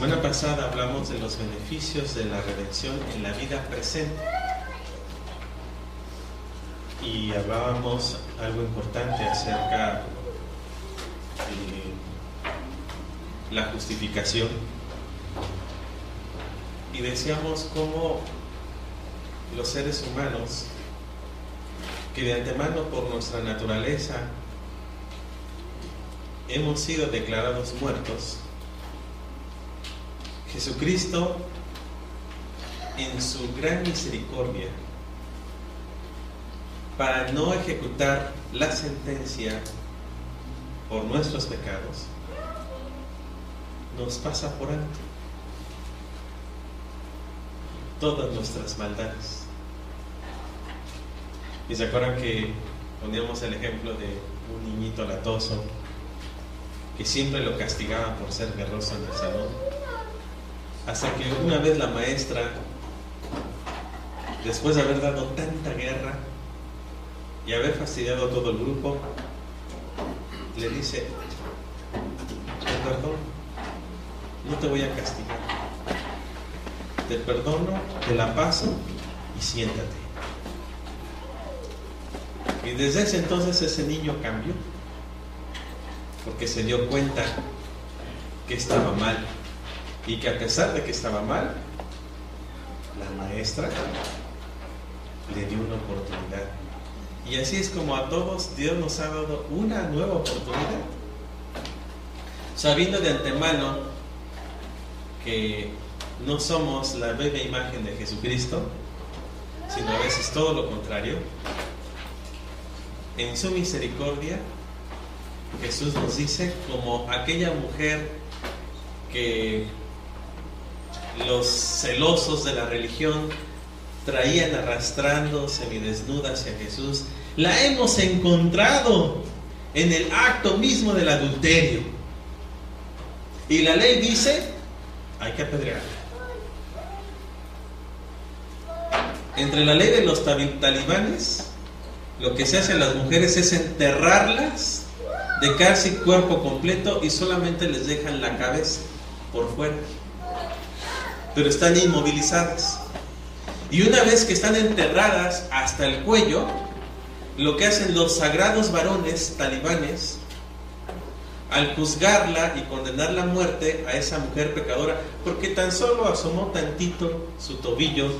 semana pasada hablamos de los beneficios de la redención en la vida presente. Y hablábamos algo importante acerca de la justificación. Y decíamos cómo los seres humanos, que de antemano por nuestra naturaleza hemos sido declarados muertos, Jesucristo, en su gran misericordia, para no ejecutar la sentencia por nuestros pecados, nos pasa por alto todas nuestras maldades. Y se acuerdan que poníamos el ejemplo de un niñito latoso que siempre lo castigaban por ser berroso en el salón, hasta que una vez la maestra, después de haber dado tanta guerra y haber fastidiado a todo el grupo, le dice: te perdono, no te voy a castigar, te perdono, te la paso y siéntate. Y desde ese entonces ese niño cambió, porque se dio cuenta que estaba mal, y que a pesar de que estaba mal, la maestra le dio una oportunidad. Y así es como a todos Dios nos ha dado una nueva oportunidad, sabiendo de antemano que no somos la bella imagen de Jesucristo, sino a veces todo lo contrario. En su misericordia, Jesús nos dice, como aquella mujer que los celosos de la religión traían arrastrando semidesnuda hacia Jesús, la hemos encontrado en el acto mismo del adulterio. Y la ley dice, hay que apedrearla. Entre la ley de los talibanes, lo que se hace a las mujeres es enterrarlas de casi cuerpo completo y solamente les dejan la cabeza por fuera, pero están inmovilizadas. Y una vez que están enterradas hasta el cuello, lo que hacen los sagrados varones talibanes, al juzgarla y condenarla a muerte a esa mujer pecadora, porque tan solo asomó tantito su tobillo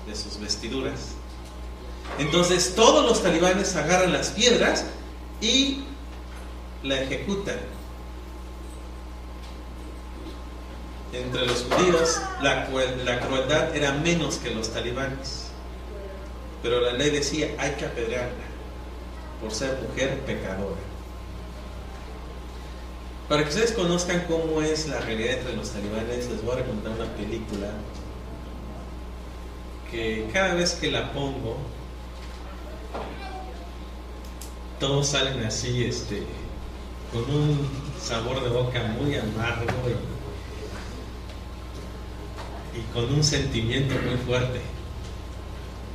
de sus vestiduras, entonces todos los talibanes agarran las piedras y la ejecutan. Entre los judíos la crueldad era menos que los talibanes, pero la ley decía, hay que apedrearla por ser mujer pecadora. Para que ustedes conozcan cómo es la realidad entre los talibanes, les voy a recomendar una película que cada vez que la pongo, todos salen así, con un sabor de boca muy amargo y con un sentimiento muy fuerte,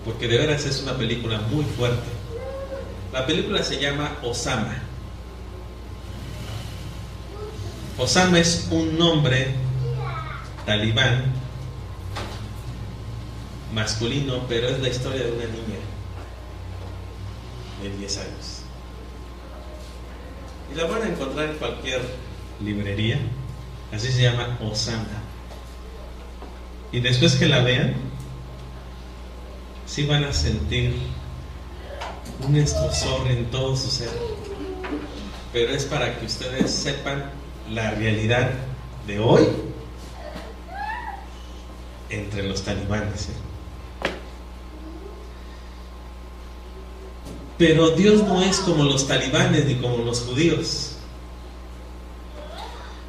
porque de veras es una película muy fuerte. La película se llama Osama. Osama es un nombre talibán masculino, pero es la historia de una niña de 10 años. Y la van a encontrar en cualquier librería. Así se llama, Osama. Y después que la vean, sí van a sentir un escozor en todo su ser. Pero es para que ustedes sepan la realidad de hoy entre los talibanes. Pero Dios no es como los talibanes ni como los judíos.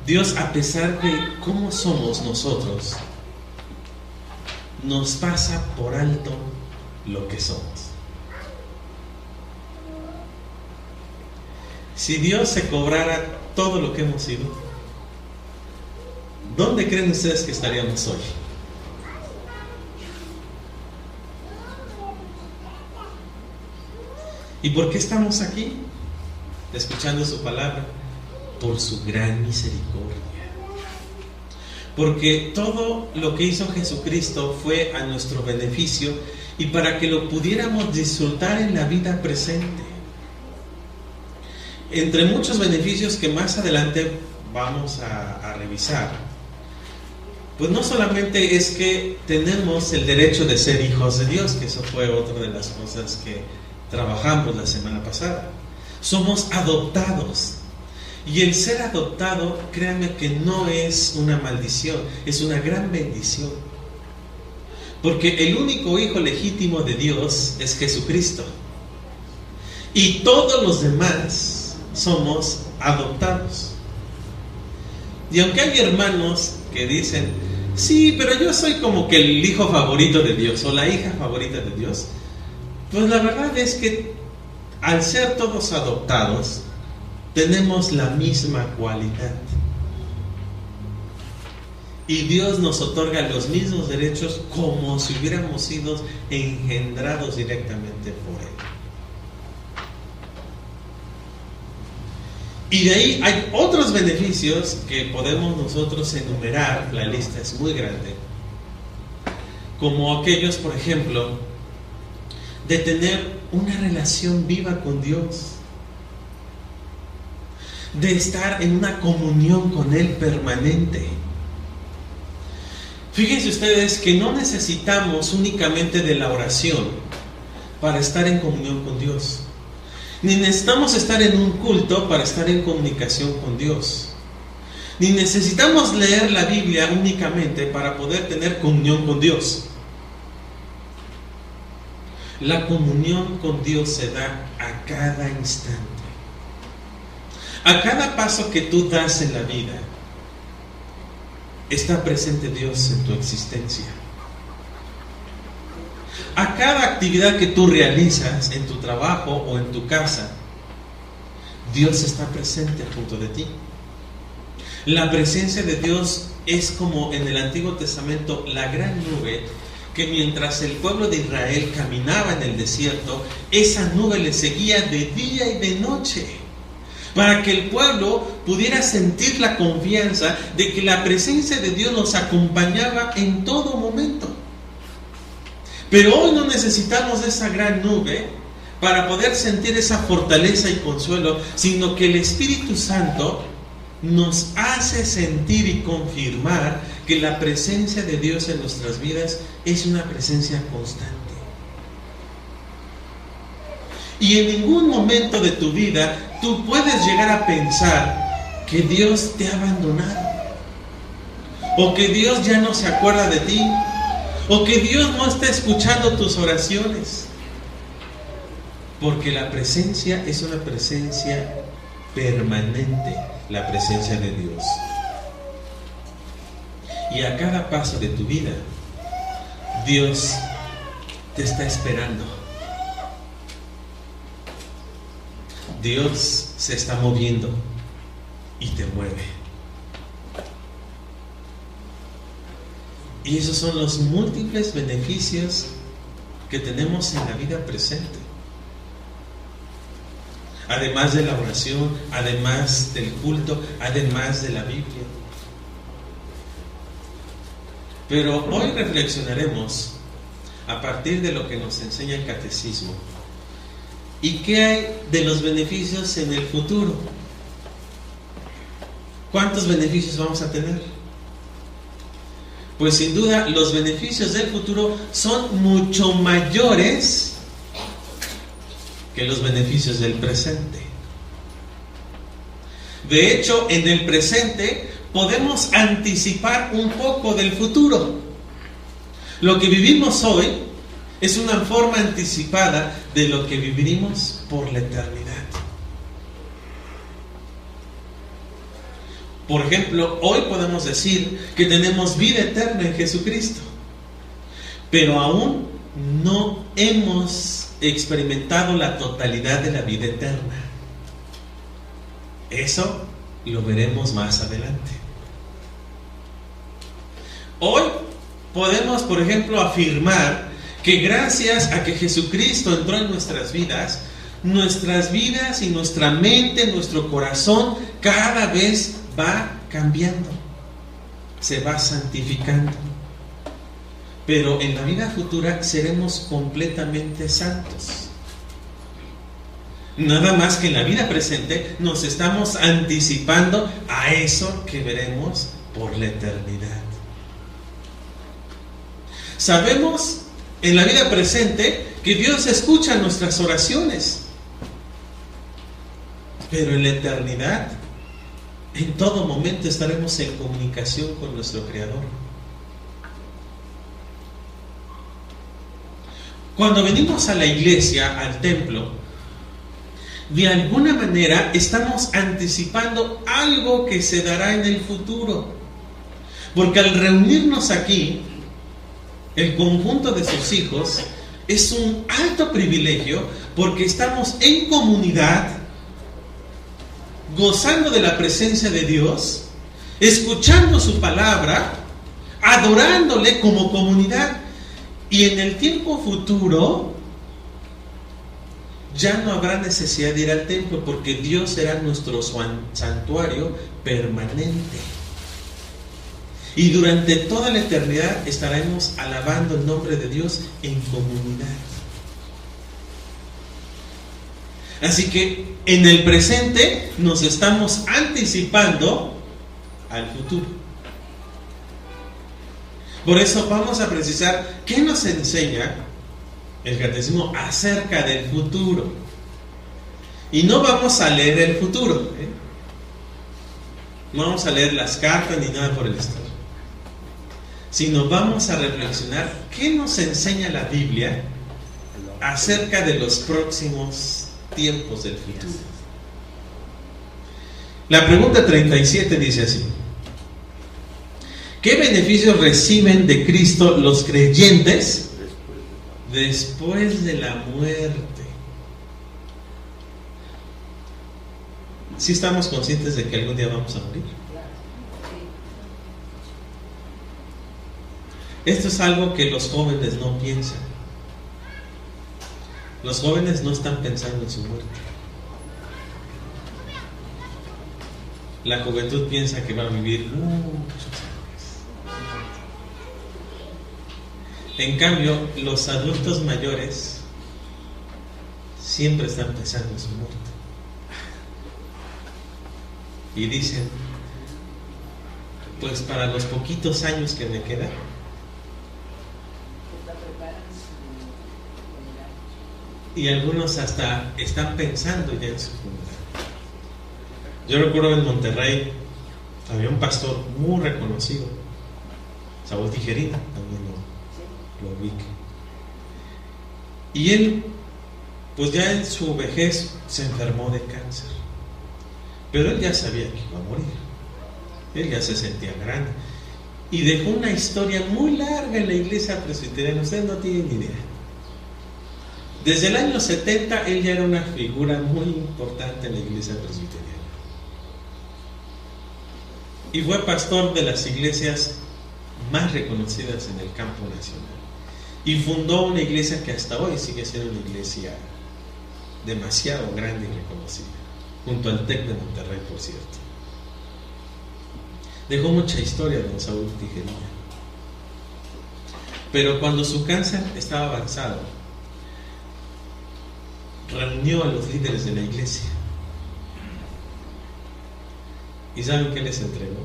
Dios, a pesar de cómo somos nosotros, nos pasa por alto lo que somos. Si Dios se cobrara todo lo que hemos sido, ¿dónde creen ustedes que estaríamos hoy? ¿Y por qué estamos aquí? Escuchando su palabra. Por su gran misericordia. porque todo lo que hizo Jesucristo fue a nuestro beneficio y para que lo pudiéramos disfrutar en la vida presente. Entre muchos beneficios que más adelante vamos a revisar, pues no solamente es que tenemos el derecho de ser hijos de Dios, que eso fue otra de las cosas que trabajamos la semana pasada. Somos adoptados. Y el ser adoptado, créanme que no es una maldición, es una gran bendición. Porque el único hijo legítimo de Dios es Jesucristo. Y todos los demás somos adoptados. Y aunque hay hermanos que dicen, sí, pero yo soy como que el hijo favorito de Dios o la hija favorita de Dios, pues la verdad es que al ser todos adoptados, tenemos la misma cualidad. Y Dios nos otorga los mismos derechos como si hubiéramos sido engendrados directamente por Él. Y de ahí hay otros beneficios que podemos nosotros enumerar, la lista es muy grande, como aquellos, por ejemplo, de tener una relación viva con Dios, de estar en una comunión con Él permanente. Fíjense ustedes que no necesitamos únicamente de la oración para estar en comunión con Dios, ni necesitamos estar en un culto para estar en comunicación con Dios, ni necesitamos leer la Biblia únicamente para poder tener comunión con Dios. La comunión con Dios se da a cada instante. A cada paso que tú das en la vida, está presente Dios en tu existencia. A cada actividad que tú realizas en tu trabajo o en tu casa, Dios está presente junto de ti. La presencia de Dios es como en el Antiguo Testamento la gran nube que mientras el pueblo de Israel caminaba en el desierto, esa nube le seguía de día y de noche, para que el pueblo pudiera sentir la confianza de que la presencia de Dios los acompañaba en todo momento. Pero hoy no necesitamos de esa gran nube para poder sentir esa fortaleza y consuelo, sino que el Espíritu Santo nos hace sentir y confirmar que la presencia de Dios en nuestras vidas es una presencia constante. Y en ningún momento de tu vida tú puedes llegar a pensar que Dios te ha abandonado, o que Dios ya no se acuerda de ti, o que Dios no está escuchando tus oraciones, porque la presencia es una presencia permanente, la presencia de Dios. Y a cada paso de tu vida, Dios te está esperando. Dios se está moviendo y te mueve. Y esos son los múltiples beneficios que tenemos en la vida presente. Además de la oración, además del culto, además de la Biblia. Pero hoy reflexionaremos a partir de lo que nos enseña el catecismo. ¿Y qué hay de los beneficios en el futuro? ¿Cuántos beneficios vamos a tener? Pues sin duda los beneficios del futuro son mucho mayores que los beneficios del presente. De hecho, en el presente podemos anticipar un poco del futuro. Lo que vivimos hoy es una forma anticipada de lo que viviremos por la eternidad. Por ejemplo, hoy podemos decir que tenemos vida eterna en Jesucristo, pero aún no hemos experimentado la totalidad de la vida eterna. Eso lo veremos más adelante. Hoy podemos, por ejemplo, afirmar que gracias a que Jesucristo entró en nuestras vidas y nuestra mente, nuestro corazón cada vez va cambiando. se va santificando. Pero en la vida futura seremos completamente santos. Nada más que en la vida presente nos estamos anticipando a eso que veremos por la eternidad. Sabemos en la vida presente que Dios escucha nuestras oraciones, pero en la eternidad, en todo momento estaremos en comunicación con nuestro Creador. Cuando venimos a la iglesia, al templo, de alguna manera estamos anticipando algo que se dará en el futuro. Porque al reunirnos aquí, el conjunto de sus hijos, es un alto privilegio porque estamos en comunidad, gozando de la presencia de Dios, escuchando su palabra, adorándole como comunidad. Y en el tiempo futuro ya no habrá necesidad de ir al templo porque Dios será nuestro santuario permanente. Y durante toda la eternidad estaremos alabando el nombre de Dios en comunidad. Así que en el presente nos estamos anticipando al futuro. Por eso vamos a precisar qué nos enseña el catecismo acerca del futuro. Y no vamos a leer el futuro, no vamos a leer las cartas ni nada por el estilo, sino vamos a reflexionar qué nos enseña la Biblia acerca de los próximos tiempos del futuro. La pregunta 37 dice así: ¿qué beneficios reciben de Cristo los creyentes después de la muerte? ¿Sí estamos conscientes de que algún día vamos a morir? Esto es algo que los jóvenes no piensan. Los jóvenes no están pensando en su muerte. La juventud piensa que va a vivir muchos años. En cambio, los adultos mayores siempre están pensando en su muerte. Y dicen, pues para los poquitos años que me quedan, y algunos hasta están pensando ya en su funeral. Yo recuerdo en Monterrey había un pastor muy reconocido, Saúl Tijerina, también lo ubiqué. Y él, pues ya en su vejez se enfermó de cáncer, pero él ya sabía que iba a morir. Él ya se sentía grande y dejó una historia muy larga en la iglesia presbiteriana. Ustedes no tienen ni idea. Desde el año 70 él ya era una figura muy importante en la iglesia presbiteriana. Y fue pastor de las iglesias más reconocidas en el campo nacional. Y fundó una iglesia que hasta hoy sigue siendo una iglesia demasiado grande y reconocida, junto al TEC de Monterrey, por cierto. Dejó mucha historia don Saúl Tijerina. Pero cuando su cáncer estaba avanzado, reunió a los líderes de la iglesia. ¿Y saben qué les entregó?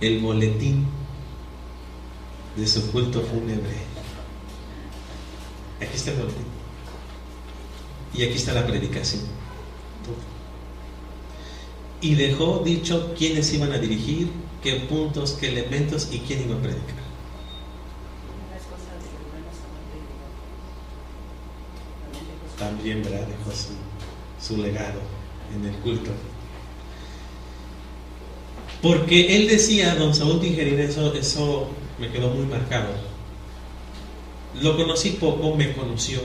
El boletín de su culto fúnebre. Aquí está el boletín. Y aquí está la predicación. Y dejó dicho quiénes iban a dirigir, qué puntos, qué elementos y quién iba a predicar. También, ¿verdad? Dejó su legado en el culto. Porque él decía, don Saúl Tijerina, eso me quedó muy marcado. Lo conocí poco, me conoció.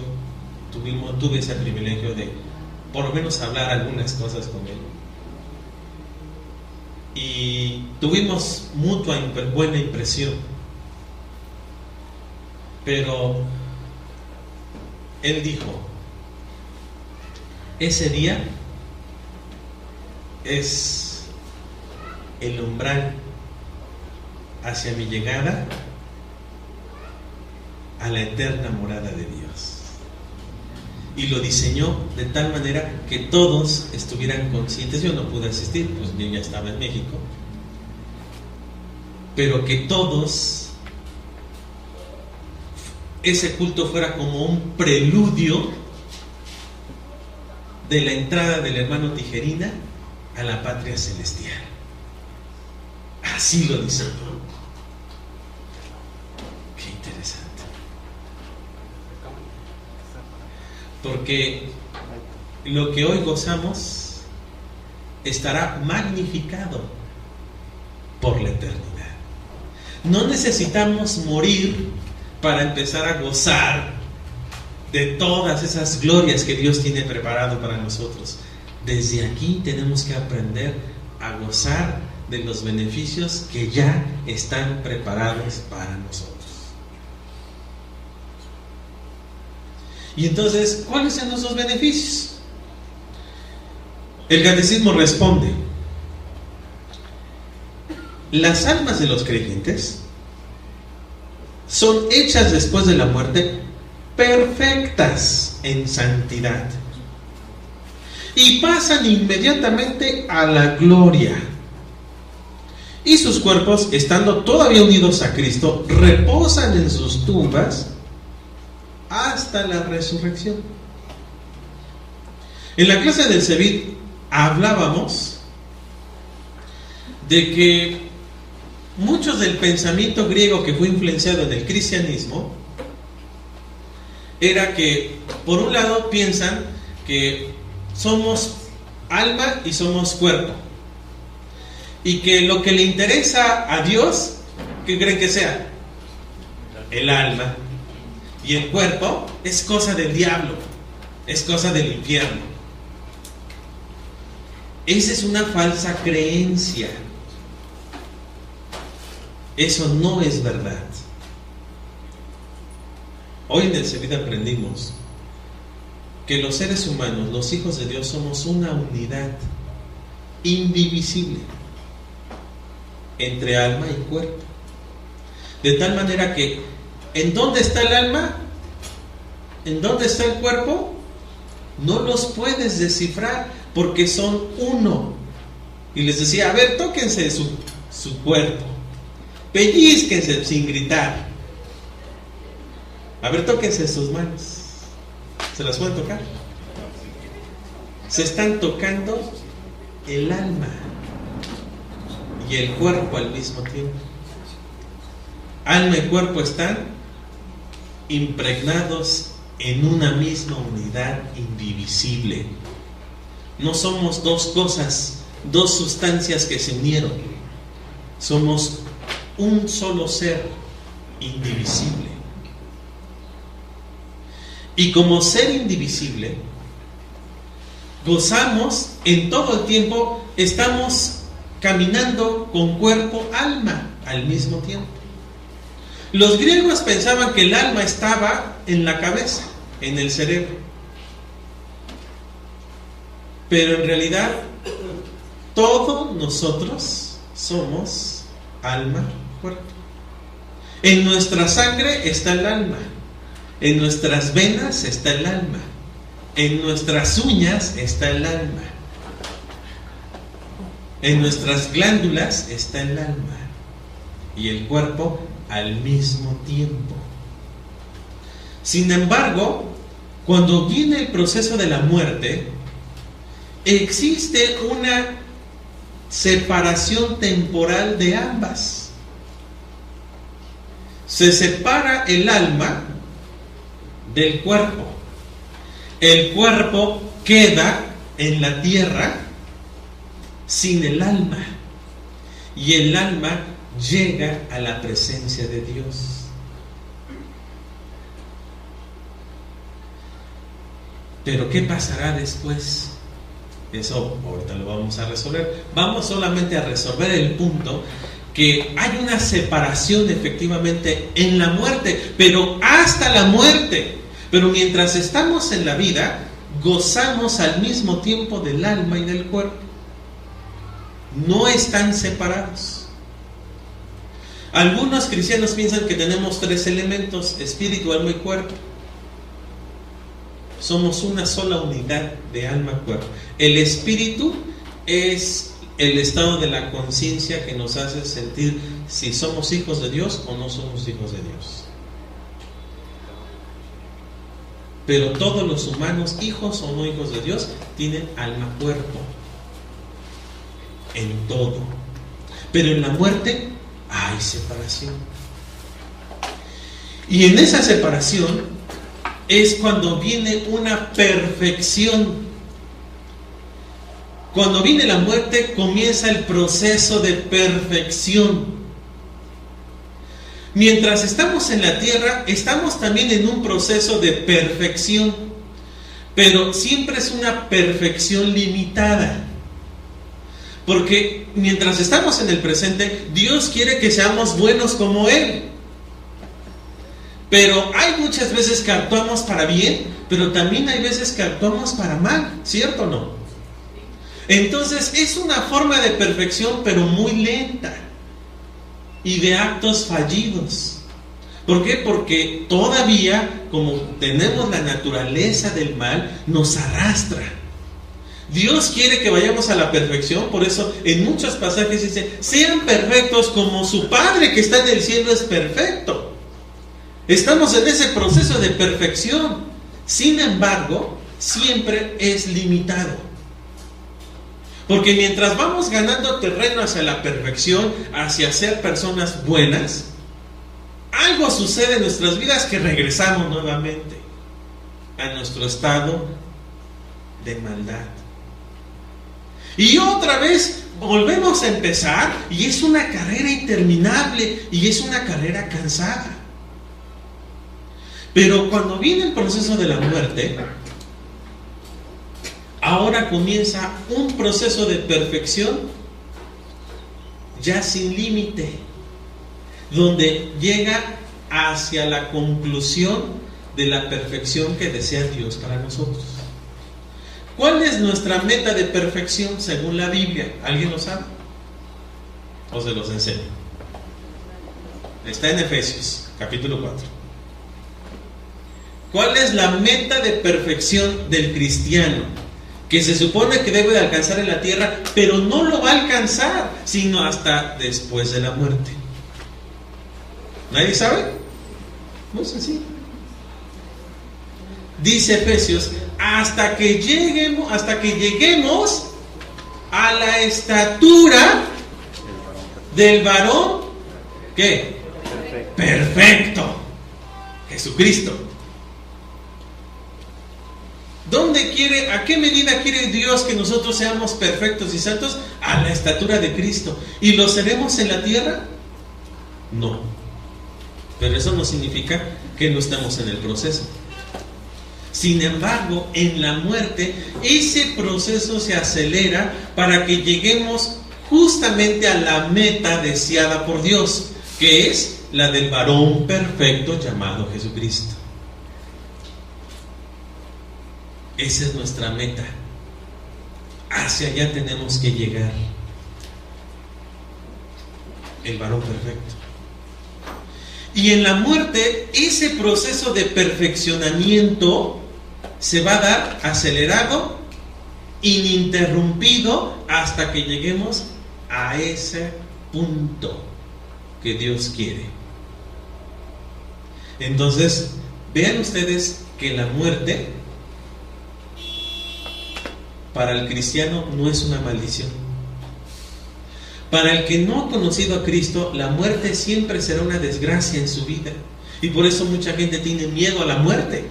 Tuve ese privilegio de por lo menos hablar algunas cosas con él. Y tuvimos mutua buena impresión. Pero él dijo, ese día es el umbral hacia mi llegada a la eterna morada de Dios. Y lo diseñó de tal manera que todos estuvieran conscientes. Yo no pude asistir, pues yo ya estaba en México, pero que todos, ese culto fuera como un preludio de la entrada del hermano Tijerina a la patria celestial. Así lo diseñó. Qué interesante. Porque lo que hoy gozamos estará magnificado por la eternidad. No necesitamos morir para empezar a gozar de todas esas glorias que Dios tiene preparado para nosotros. Desde aquí tenemos que aprender a gozar de los beneficios que ya están preparados para nosotros. Y entonces, ¿cuáles son esos beneficios? El catecismo responde: las almas de los creyentes son hechas después de la muerte perfectas en santidad y pasan inmediatamente a la gloria. Y sus cuerpos, estando todavía unidos a Cristo, reposan en sus tumbas hasta la resurrección. En la clase del CEBIT hablábamos de que muchos del pensamiento griego que fue influenciado en el cristianismo era que, por un lado, piensan que somos alma y somos cuerpo, y que lo que le interesa a Dios, ¿qué creen que sea? El alma. Y el cuerpo es cosa del diablo, es cosa del infierno. Esa es una falsa creencia. Eso no es verdad. Hoy en el CEBIT aprendimos que los seres humanos, los hijos de Dios, somos una unidad indivisible entre alma y cuerpo. De tal manera que, ¿en dónde está el alma? ¿En dónde está el cuerpo? No los puedes descifrar porque son uno. Y les decía, a ver, tóquense su cuerpo, pellizquense sin gritar. A ver, tóquense sus manos. ¿Se las pueden tocar? Se están tocando el alma y el cuerpo al mismo tiempo. Alma y cuerpo están impregnados en una misma unidad indivisible. No somos dos cosas, dos sustancias que se unieron. Somos un solo ser indivisible. Y como ser indivisible, gozamos en todo el tiempo, estamos caminando con cuerpo, alma al mismo tiempo. Los griegos pensaban que el alma estaba en la cabeza, en el cerebro. Pero en realidad, todos nosotros somos alma, cuerpo. En nuestra sangre está el alma. En nuestras venas está el alma. En nuestras uñas está el alma. En nuestras glándulas está el alma. Y el cuerpo al mismo tiempo. Sin embargo, cuando viene el proceso de la muerte, existe una separación temporal de ambas. Se separa el alma del cuerpo. El cuerpo queda en la tierra sin el alma, y el alma llega a la presencia de Dios. Pero ¿qué pasará después? Eso ahorita lo vamos a resolver. Vamos solamente a resolver el punto que hay una separación efectivamente en la muerte, pero hasta la muerte. Pero mientras estamos en la vida, gozamos al mismo tiempo del alma y del cuerpo. no están separados. Algunos cristianos piensan que tenemos 3 elementos: espíritu, alma y cuerpo. Somos una sola unidad de alma y cuerpo. El espíritu es el estado de la conciencia que nos hace sentir si somos hijos de Dios o no somos hijos de Dios. Pero todos los humanos, hijos o no hijos de Dios, tienen alma-cuerpo. En todo. Pero en la muerte hay separación. Y en esa separación es cuando viene una perfección. Cuando viene la muerte comienza el proceso de perfección. Mientras estamos en la tierra, estamos también en un proceso de perfección, pero siempre es una perfección limitada. Porque mientras estamos en el presente, Dios quiere que seamos buenos como Él. Pero hay muchas veces que actuamos para bien, pero también hay veces que actuamos para mal, ¿cierto o no? Entonces es una forma de perfección, pero muy lenta. Y de actos fallidos. ¿Por qué? Porque todavía, como tenemos la naturaleza del mal, nos arrastra. Dios quiere que vayamos a la perfección, por eso en muchos pasajes dice: sean perfectos como su Padre que está en el cielo es perfecto. Estamos en ese proceso de perfección. Sin embargo, siempre es limitado. Porque mientras vamos ganando terreno hacia la perfección, hacia ser personas buenas, algo sucede en nuestras vidas que regresamos nuevamente a nuestro estado de maldad. Y otra vez volvemos a empezar, y es una carrera interminable, y es una carrera cansada. Pero cuando viene el proceso de la muerte, ahora comienza un proceso de perfección ya sin límite, donde llega hacia la conclusión de la perfección que desea Dios para nosotros. ¿Cuál es nuestra meta de perfección según la Biblia? ¿Alguien lo sabe? ¿O se los enseño? Está en Efesios, capítulo 4. ¿Cuál es la meta de perfección del cristiano? Que se supone que debe de alcanzar en la tierra, pero no lo va a alcanzar, sino hasta después de la muerte. ¿Nadie sabe? Muy sencillo. Dice Efesios: hasta que lleguemos a la estatura del varón, ¿qué? Perfecto. Jesucristo. ¿A qué medida quiere Dios que nosotros seamos perfectos y santos? A la estatura de Cristo. ¿Y lo seremos en la tierra? No. Pero eso no significa que no estemos en el proceso. Sin embargo, en la muerte, ese proceso se acelera para que lleguemos justamente a la meta deseada por Dios, que es la del varón perfecto llamado Jesucristo. Esa es nuestra meta. Hacia allá tenemos que llegar. El varón perfecto. Y en la muerte, ese proceso de perfeccionamiento se va a dar acelerado, ininterrumpido, hasta que lleguemos a ese punto que Dios quiere. Entonces, vean ustedes que la muerte para el cristiano no es una maldición. Para el que no ha conocido a Cristo, la muerte siempre será una desgracia en su vida. Y por eso mucha gente tiene miedo a la muerte.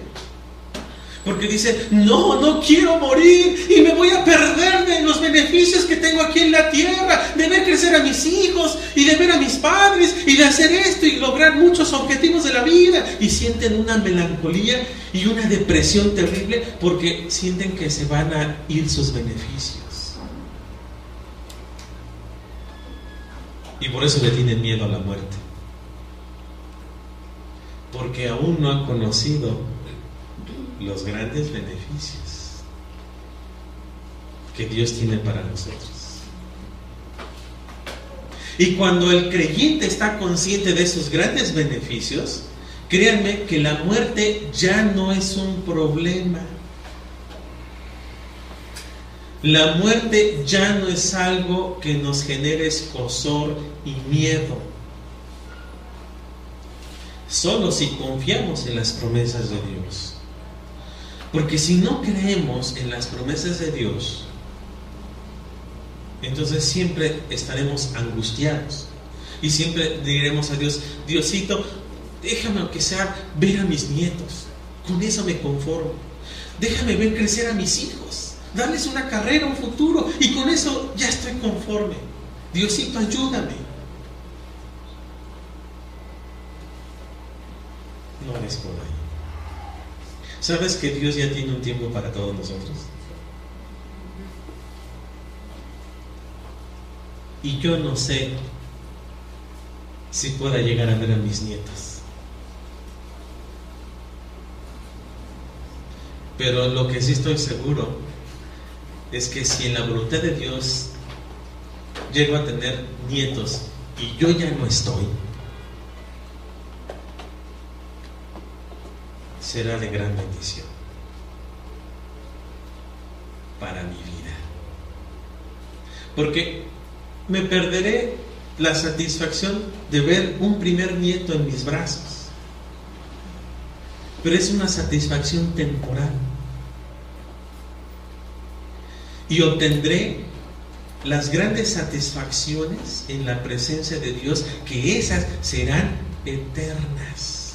Porque dice: no quiero morir y me voy a perder de los beneficios que tengo aquí en la tierra, de ver crecer a mis hijos y de ver a mis padres y de hacer esto y lograr muchos objetivos de la vida. Y sienten una melancolía y una depresión terrible porque sienten que se van a ir sus beneficios. Y por eso le tienen miedo a la muerte. Porque aún no han conocido los grandes beneficios que Dios tiene para nosotros. Y cuando el creyente está consciente de esos grandes beneficios, créanme que la muerte ya no es un problema. La muerte ya no es algo que nos genere escozor y miedo. Solo si confiamos en las promesas de Dios. Porque si no creemos en las promesas de Dios, entonces siempre estaremos angustiados. Y siempre diremos a Dios: Diosito, déjame aunque sea ver a mis nietos. Con eso me conformo. Déjame ver crecer a mis hijos, darles una carrera, un futuro, y con eso ya estoy conforme. Diosito, ayúdame. No es por ahí. ¿Sabes que Dios ya tiene un tiempo para todos nosotros? Y yo no sé si pueda llegar a ver a mis nietos. Pero lo que sí estoy seguro es que si en la voluntad de Dios llego a tener nietos y yo ya no estoy, será de gran bendición para mi vida. Porque me perderé la satisfacción de ver un primer nieto en mis brazos. Pero es una satisfacción temporal. Y obtendré las grandes satisfacciones en la presencia de Dios, que esas serán eternas.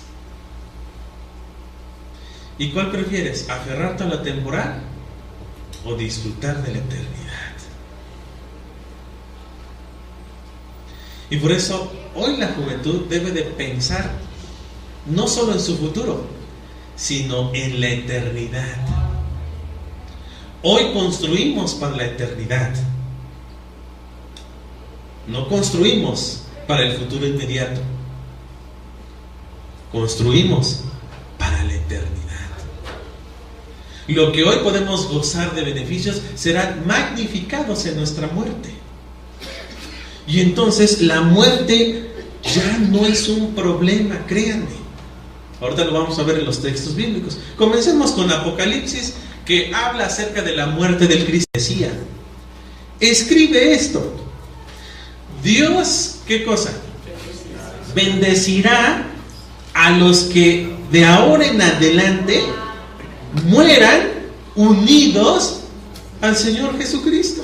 ¿Y cuál prefieres? ¿Aferrarte a lo temporal o disfrutar de la eternidad? Y por eso hoy la juventud debe de pensar no solo en su futuro, sino en la eternidad. Hoy construimos para la eternidad. No construimos para el futuro inmediato. Construimos para la eternidad. Lo que hoy podemos gozar de beneficios serán magnificados en nuestra muerte. Y entonces la muerte ya no es un problema, créanme. Ahorita lo vamos a ver en los textos bíblicos. Comencemos con Apocalipsis, que habla acerca de la muerte del Cristo. Decía, escribe esto: Dios, ¿qué cosa? Bendecirá a los que de ahora en adelante mueran unidos al Señor Jesucristo.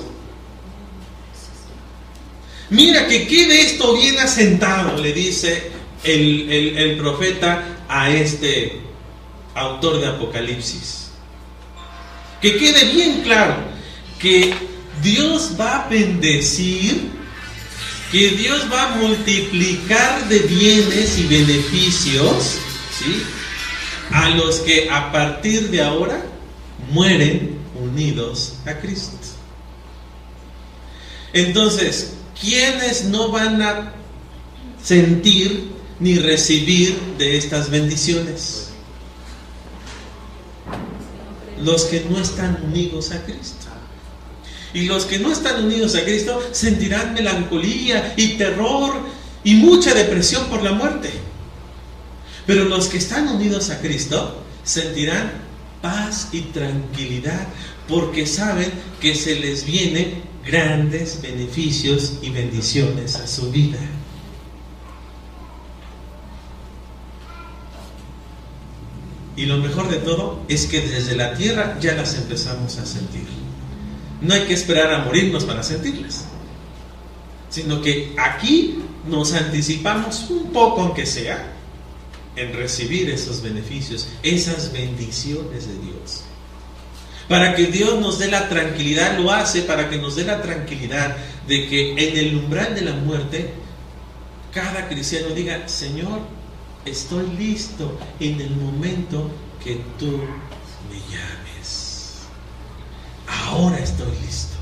Mira, que quede esto bien asentado, le dice el profeta a este autor de Apocalipsis. Que quede bien claro que Dios va a bendecir, que Dios va a multiplicar de bienes y beneficios, ¿sí?, a los que a partir de ahora mueren unidos a Cristo. Entonces, ¿quiénes no van a sentir ni recibir de estas bendiciones? Los que no están unidos a Cristo. Y los que no están unidos a Cristo sentirán melancolía y terror y mucha depresión por la muerte. Pero los que están unidos a Cristo sentirán paz y tranquilidad, porque saben que se les vienen grandes beneficios y bendiciones a su vida. Y lo mejor de todo es que desde la tierra ya las empezamos a sentir. No hay que esperar a morirnos para sentirlas, sino que aquí nos anticipamos un poco, aunque sea, en recibir esos beneficios, esas bendiciones de Dios. Para que Dios nos dé la tranquilidad, lo hace para que nos dé la tranquilidad de que en el umbral de la muerte, cada cristiano diga: Señor, estoy listo en el momento que tú me llames. Ahora estoy listo.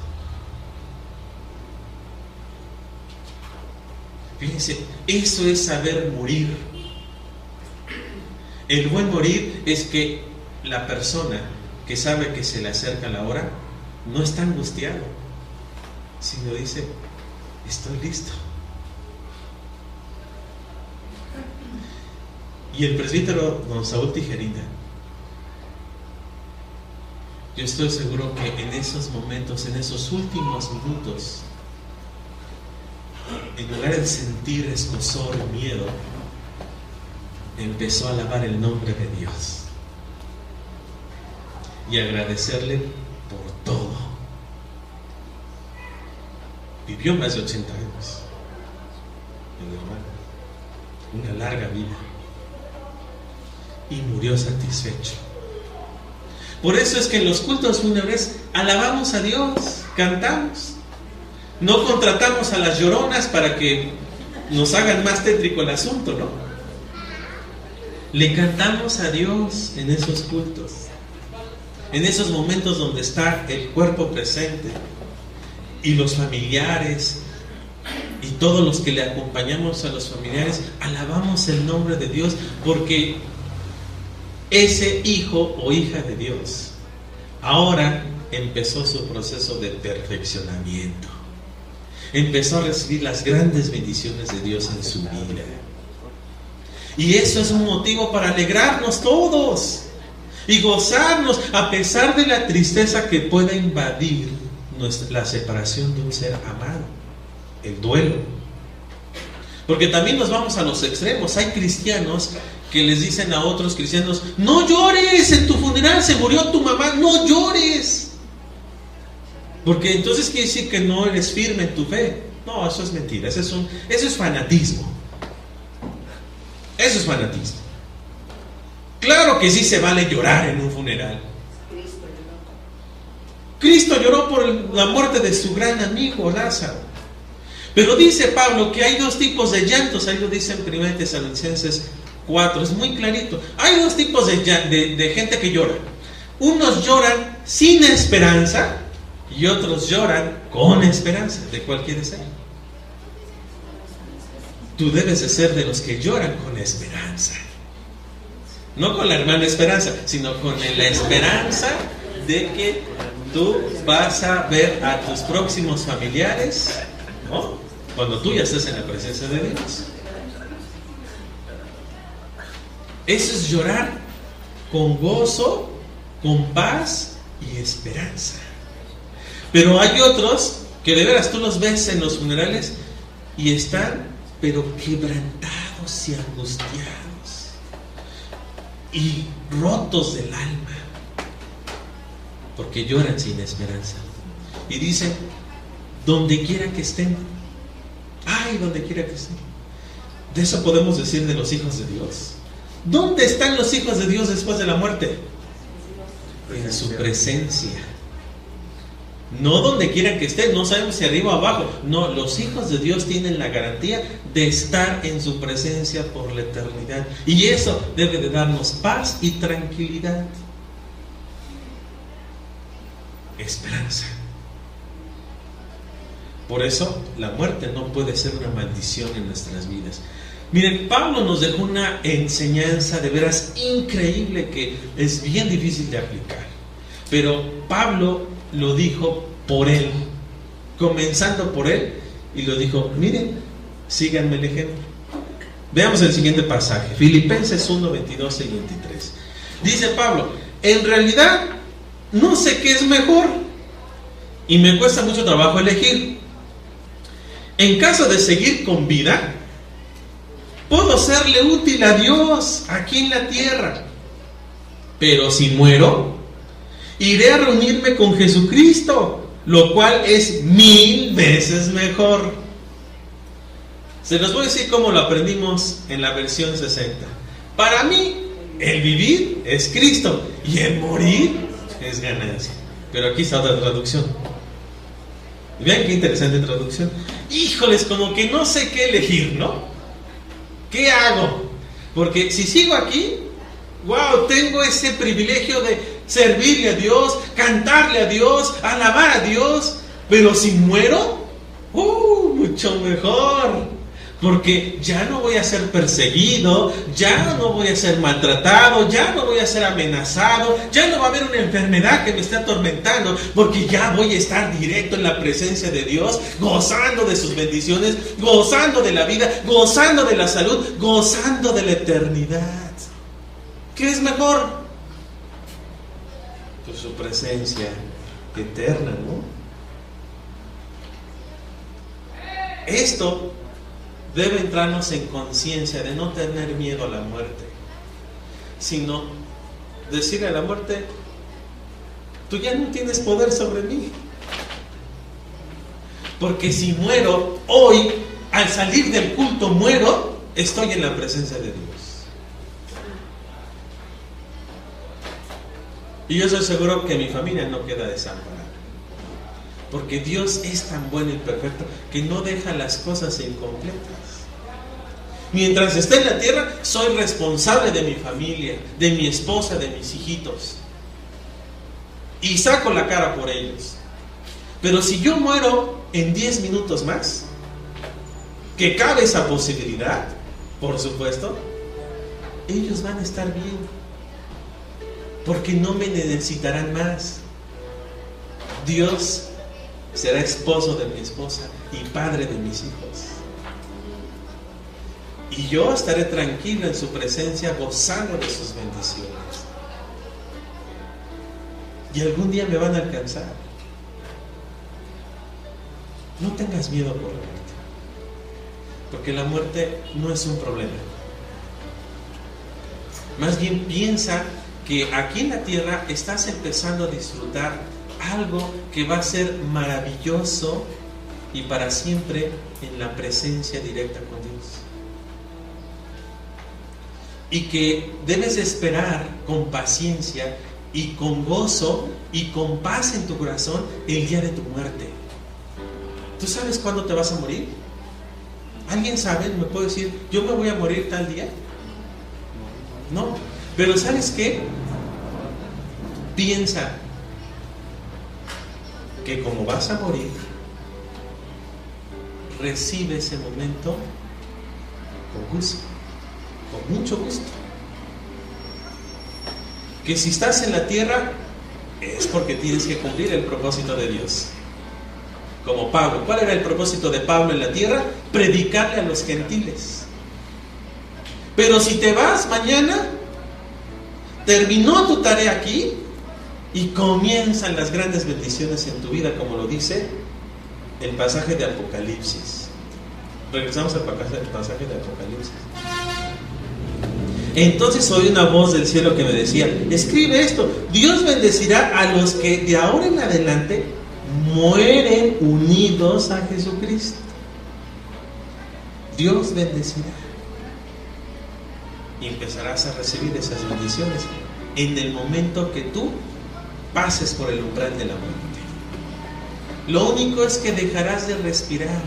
Fíjense, eso es saber morir. El buen morir es que la persona que sabe que se le acerca la hora no está angustiado, sino dice: estoy listo, y el presbítero don Saúl Tijerina. Yo estoy seguro que en esos momentos, en esos últimos minutos, en lugar de sentir escozor o miedo, empezó a alabar el nombre de Dios y agradecerle por todo. Vivió más de 80 años, el hermano, una larga vida, y murió satisfecho. Por eso es que en los cultos fúnebres alabamos a Dios, cantamos. No contratamos a las lloronas para que nos hagan más tétrico el asunto, ¿no? Le cantamos a Dios en esos cultos, en esos momentos donde está el cuerpo presente y los familiares y todos los que le acompañamos a los familiares, alabamos el nombre de Dios, porque ese hijo o hija de Dios ahora empezó su proceso de perfeccionamiento, empezó a recibir las grandes bendiciones de Dios en su vida. Y eso es un motivo para alegrarnos todos y gozarnos a pesar de la tristeza que pueda invadir la separación de un ser amado, el duelo. Porque también nos vamos a los extremos. Hay cristianos que les dicen a otros cristianos: no llores, en tu funeral se murió tu mamá, no llores, porque entonces quiere decir que no eres firme en tu fe. No, eso es mentira, eso es fanatismo. Eso es fanatismo. Claro que sí se vale llorar en un funeral. Cristo lloró por la muerte de su gran amigo Lázaro. Pero dice Pablo que hay dos tipos de llantos. Ahí lo dice en 1 Tesalonicenses 4, es muy clarito. Hay dos tipos de gente que llora. Unos lloran sin esperanza y otros lloran con esperanza. ¿De cuál quieres ser? Tú debes de ser de los que lloran con esperanza. No con la hermana Esperanza, sino con la esperanza de que tú vas a ver a tus próximos familiares, ¿no?, cuando tú ya estés en la presencia de Dios. Eso es llorar con gozo, con paz y esperanza. Pero hay otros que de veras tú los ves en los funerales y están pero quebrantados y angustiados y rotos del alma, porque lloran sin esperanza. Y dicen: donde quiera que estén, ay, donde quiera que estén. De eso podemos decir de los hijos de Dios. ¿Dónde están los hijos de Dios después de la muerte? En su presencia. No donde quiera que estén, no sabemos si arriba o abajo. No, los hijos de Dios tienen la garantía de estar en su presencia por la eternidad. Y eso debe de darnos paz y tranquilidad. Esperanza. Por eso la muerte no puede ser una maldición en nuestras vidas. Miren, Pablo nos dejó una enseñanza de veras increíble que es bien difícil de aplicar. Pero Pablo lo dijo por él, comenzando por él, y lo dijo: miren, síganme el ejemplo. Veamos el siguiente pasaje, Filipenses 1, 22 y 23. Dice Pablo: en realidad no sé qué es mejor y me cuesta mucho trabajo elegir. En caso de seguir con vida, puedo serle útil a Dios aquí en la tierra, pero si muero, iré a reunirme con Jesucristo, lo cual es 1000 veces mejor. Se los voy a decir cómo lo aprendimos en la versión 60. Para mí, el vivir es Cristo y el morir es ganancia. Pero aquí está otra traducción. Vean qué interesante traducción. Híjoles, como que no sé qué elegir, ¿no? ¿Qué hago? Porque si sigo aquí, wow, tengo ese privilegio de servirle a Dios, cantarle a Dios, alabar a Dios. Pero si muero, mucho mejor, porque ya no voy a ser perseguido, ya no voy a ser maltratado, ya no voy a ser amenazado, ya no va a haber una enfermedad que me esté atormentando, porque ya voy a estar directo en la presencia de Dios, gozando de sus bendiciones, gozando de la vida, gozando de la salud, gozando de la eternidad. ¿Qué es mejor? Pues su presencia eterna, ¿no? Esto debe entrarnos en conciencia de no tener miedo a la muerte, sino decirle a la muerte: tú ya no tienes poder sobre mí. Porque si muero hoy, al salir del culto muero, estoy en la presencia de Dios. Y yo estoy seguro que mi familia no queda desamparada. Porque Dios es tan bueno y perfecto que no deja las cosas incompletas. Mientras esté en la tierra, soy responsable de mi familia, de mi esposa, de mis hijitos. Y saco la cara por ellos. Pero si yo muero en 10 minutos más, que cabe esa posibilidad, por supuesto, ellos van a estar bien, porque no me necesitarán más. Dios será esposo de mi esposa y padre de mis hijos, y yo estaré tranquilo en su presencia, gozando de sus bendiciones, y algún día me van a alcanzar. No tengas miedo por la muerte, porque la muerte no es un problema. Más bien piensa que aquí en la tierra estás empezando a disfrutar algo que va a ser maravilloso y para siempre en la presencia directa con Dios. Y que debes esperar con paciencia y con gozo y con paz en tu corazón el día de tu muerte. ¿Tú sabes cuándo te vas a morir? ¿Alguien sabe? ¿Me puede decir, yo me voy a morir tal día? No. Pero ¿sabes qué? Piensa que como vas a morir, recibe ese momento con gusto, con mucho gusto. Que si estás en la tierra es porque tienes que cumplir el propósito de Dios. Como Pablo. ¿Cuál era el propósito de Pablo en la tierra? Predicarle a los gentiles. Pero si te vas mañana, terminó tu tarea aquí y comienzan las grandes bendiciones en tu vida, como lo dice el pasaje de Apocalipsis. Regresamos al pasaje de Apocalipsis. Entonces oí una voz del cielo que me decía: escribe esto, Dios bendecirá a los que de ahora en adelante mueren unidos a Jesucristo. Dios bendecirá. Y empezarás a recibir esas bendiciones en el momento que tú pases por el umbral de la muerte. Lo único es que dejarás de respirar,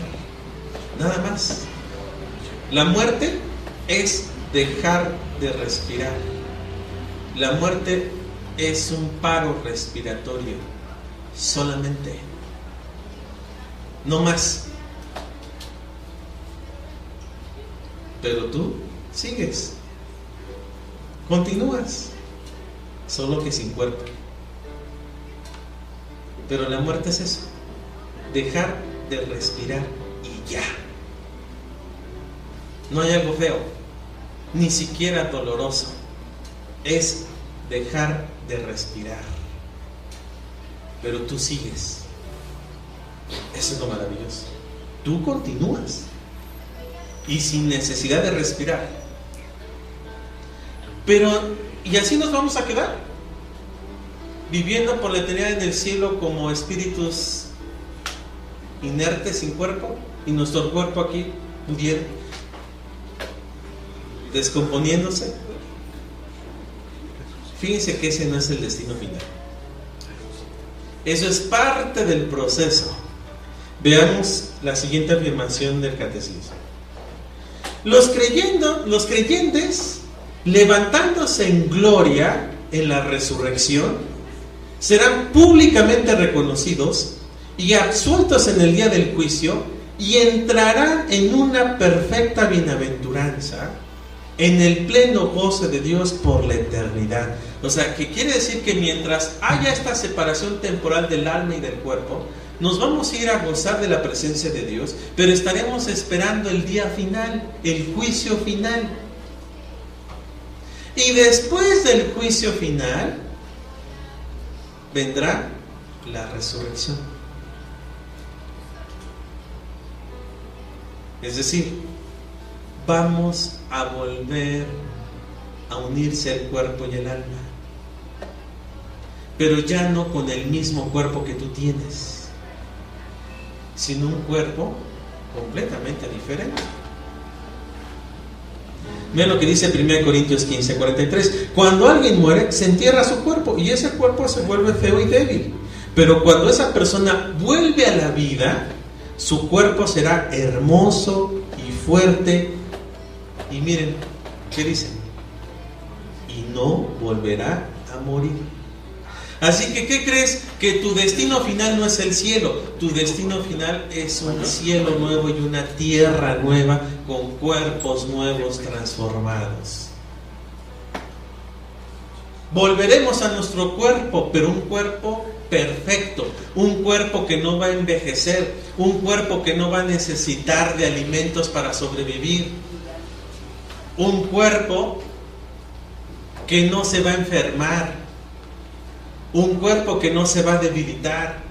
nada más. La muerte es dejar de respirar. La muerte es un paro respiratorio, solamente, no más. Pero tú sigues, continúas, solo que sin cuerpo. Pero la muerte es eso, dejar de respirar y ya. No hay algo feo, ni siquiera doloroso, es dejar de respirar. Pero tú sigues. Eso es lo maravilloso. Tú continúas y sin necesidad de respirar. Pero, ¿y así nos vamos a quedar? Viviendo por la eternidad en el cielo como espíritus inertes, sin cuerpo, y nuestro cuerpo aquí muriendo, descomponiéndose. Fíjense que ese no es el destino final. Eso es parte del proceso. Veamos la siguiente afirmación del catecismo. Los creyentes, levantándose en gloria en la resurrección, serán públicamente reconocidos y absueltos en el día del juicio, y entrarán en una perfecta bienaventuranza, en el pleno goce de Dios por la eternidad. O sea, que quiere decir que mientras haya esta separación temporal del alma y del cuerpo, nos vamos a ir a gozar de la presencia de Dios, pero estaremos esperando el día final, el juicio final. Y después del juicio final vendrá la resurrección. Es decir, vamos a volver a unirse el cuerpo y el alma, pero ya no con el mismo cuerpo que tú tienes, sino un cuerpo completamente diferente. Vean lo que dice 1 Corintios 15:43. Cuando alguien muere, se entierra su cuerpo y ese cuerpo se vuelve feo y débil. Pero cuando esa persona vuelve a la vida, su cuerpo será hermoso y fuerte. Y miren, ¿qué dice? Y no volverá a morir. Así que, ¿qué crees? Que tu destino final no es el cielo. Tu destino final es un cielo nuevo y una tierra nueva con cuerpos nuevos transformados. Volveremos a nuestro cuerpo, pero un cuerpo perfecto, un cuerpo que no va a envejecer, un cuerpo que no va a necesitar de alimentos para sobrevivir, un cuerpo que no se va a enfermar, un cuerpo que no se va a debilitar.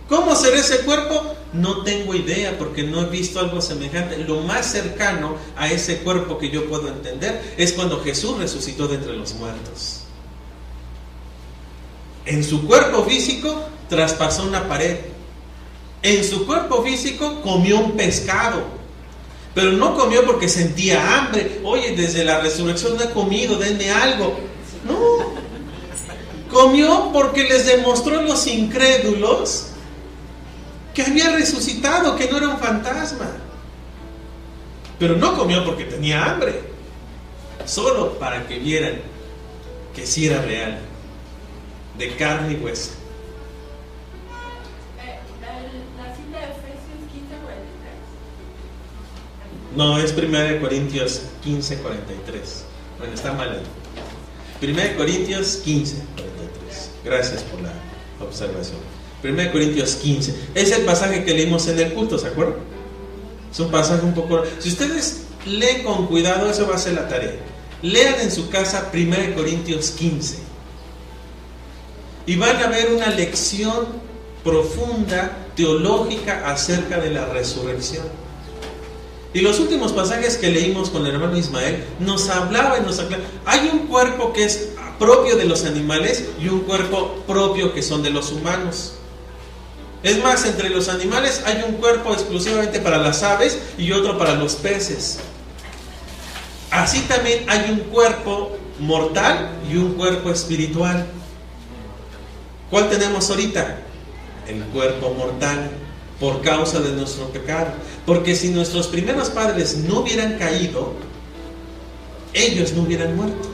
¿Cómo será ese cuerpo? No tengo idea, porque no he visto algo semejante. Lo más cercano a ese cuerpo que yo puedo entender es cuando Jesús resucitó de entre los muertos. En su cuerpo físico traspasó una pared. En su cuerpo físico comió un pescado. Pero no comió porque sentía hambre. Oye, desde la resurrección no he comido, denme algo. No. Comió porque les demostró a los incrédulos que había resucitado, que no era un fantasma. Pero no comió porque tenía hambre, solo para que vieran que sí era real, de carne y hueso. La cita de Efesios 15:43. No, es 1 Corintios 15:43. Bueno, está mal ahí. 1 Corintios 15:43. Gracias por la observación. 1 Corintios 15. Es el pasaje que leímos en el culto, ¿se acuerdan? Es un pasaje un poco... Si ustedes leen con cuidado, eso va a ser la tarea. Lean en su casa 1 Corintios 15. Y van a ver una lección profunda, teológica, acerca de la resurrección. Y los últimos pasajes que leímos con el hermano Ismael nos hablaba y nos aclara. Hay un cuerpo que es propio de los animales y un cuerpo propio que son de los humanos. Es más, entre los animales hay un cuerpo exclusivamente para las aves y otro para los peces. Así también hay un cuerpo mortal y un cuerpo espiritual. ¿Cuál tenemos ahorita? El cuerpo mortal, por causa de nuestro pecado. Porque si nuestros primeros padres no hubieran caído, ellos no hubieran muerto.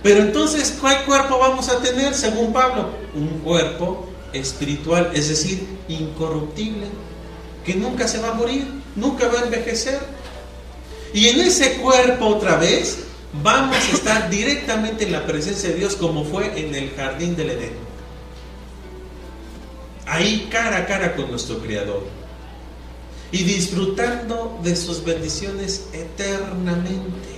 Pero entonces, ¿cuál cuerpo vamos a tener según Pablo? Un cuerpo espiritual, es decir, incorruptible, que nunca se va a morir, nunca va a envejecer. Y en ese cuerpo otra vez vamos a estar directamente en la presencia de Dios, como fue en el jardín del Edén. Ahí cara a cara con nuestro Creador y disfrutando de sus bendiciones eternamente.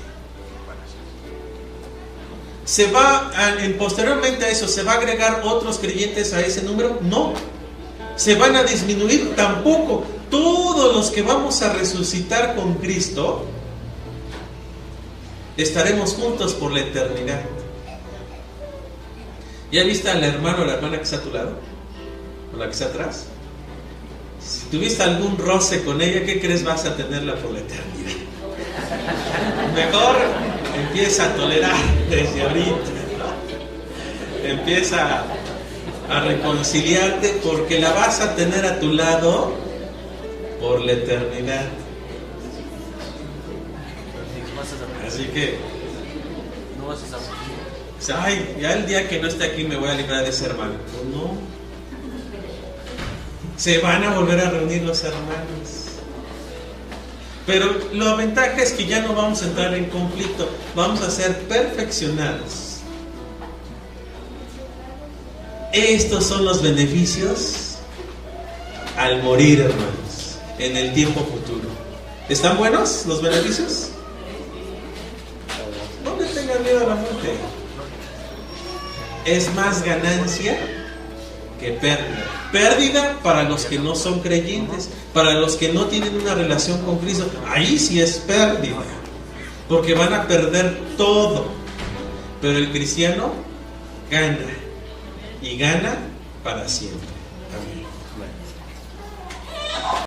¿Se va posteriormente a eso, se va a agregar otros creyentes a ese número? No. ¿Se van a disminuir? Tampoco. Todos los que vamos a resucitar con Cristo estaremos juntos por la eternidad. ¿Ya viste al hermano o la hermana que está a tu lado? ¿O la que está atrás? Si tuviste algún roce con ella, ¿qué crees vas a tenerla por la eternidad? Mejor empieza a tolerar desde ahorita. Empieza a reconciliarte, porque la vas a tener a tu lado por la eternidad. Así que no vas a saber. Ay, ya el día que no esté aquí me voy a librar de ese hermano. Pues no. Se van a volver a reunir los hermanos. Pero la ventaja es que ya no vamos a entrar en conflicto, vamos a ser perfeccionados. Estos son los beneficios al morir, hermanos, en el tiempo futuro. ¿Están buenos los beneficios? es más ganancia que pérdida. Pérdida para los que no son creyentes, para los que no tienen una relación con Cristo. Ahí sí es pérdida, porque van a perder todo. Pero el cristiano gana, y gana para siempre. Amén.